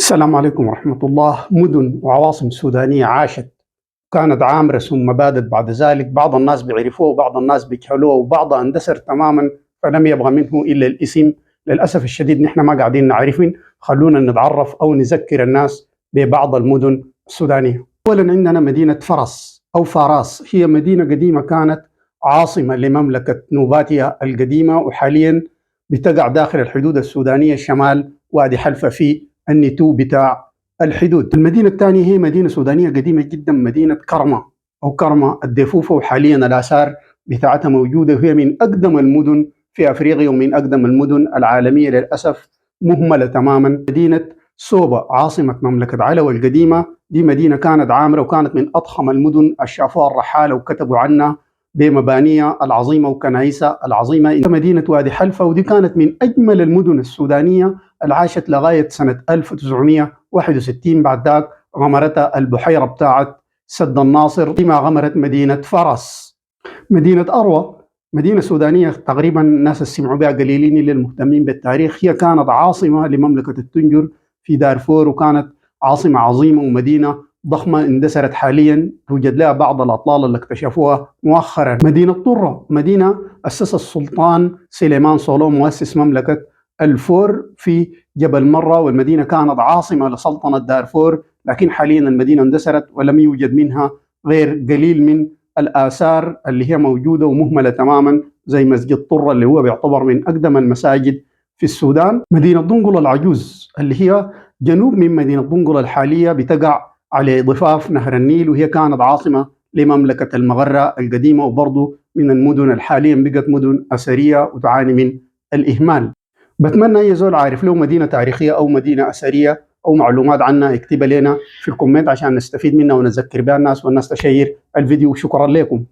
السلام عليكم ورحمة الله. مدن وعواصم سودانية عاشت، كانت عامرة ثم بادت بعد ذلك. بعض الناس بيعرفوه وبعض الناس بيجهلوه وبعضها اندثر تماما فلم يبقى منه إلا الاسم. للأسف الشديد نحن ما قاعدين نعرفين. خلونا نتعرف أو نذكر الناس ببعض المدن السودانية. أولا عندنا مدينة فرس أو فاراس، هي مدينة قديمة كانت عاصمة لمملكة نوباتيا القديمة، وحاليا بتقع داخل الحدود السودانية شمال وادي حلفة في النتوء بتاع الحدود. المدينة الثانية هي مدينة سودانية قديمة جدا، مدينة كرما أو كرما الديفوفة، وحاليا الآثار بتاعتها موجودة، وهي من أقدم المدن في أفريقيا ومن أقدم المدن العالمية. للأسف مهملة تماما. مدينة سوبا عاصمة مملكة علوى القديمة، دي مدينة كانت عامرة وكانت من أضخم المدن، شافوها الرحالة وكتبوا عنها بمبانيها العظيمة وكنائسها العظيمة. مدينة وادي حلفة، ودي كانت من أجمل المدن السودانية العاشت لغاية سنة 1961. بعد ذاك غمرتها البحيرة بتاعت سد الناصر فيما غمرت مدينة فرس. مدينة أروى مدينة سودانية تقريبا الناس سمعوا بها قليلين للمهتمين بالتاريخ. هي كانت عاصمة لمملكة التنجر في دارفور، وكانت عاصمة عظيمة ومدينة ضخمة اندثرت حاليا، توجد لها بعض الأطلال اللي اكتشفوها مؤخرا. مدينة طرة مدينة أسس السلطان سليمان صولون مؤسس مملكة الفور في جبل مرة، والمدينة كانت عاصمة لسلطنة دارفور، لكن حاليا المدينة اندثرت ولم يوجد منها غير قليل من الآثار اللي هي موجودة ومهملة تماما، زي مسجد طرة اللي هو بيعتبر من أقدم المساجد في السودان. مدينة دنقل العجوز اللي هي جنوب من مدينة دنقل الحالية، بتقع على ضفاف نهر النيل، وهي كانت عاصمة لمملكة المغرة القديمة، وبرضو من المدن الحالية بقت مدن أثرية وتعاني من الإهمال. بتمنى أي زول عارف له مدينة تاريخية أو مدينة أثرية أو معلومات عنها يكتبها لنا في الكومنت عشان نستفيد منها ونذكر بها الناس والناس تشير الفيديو. شكرا لكم.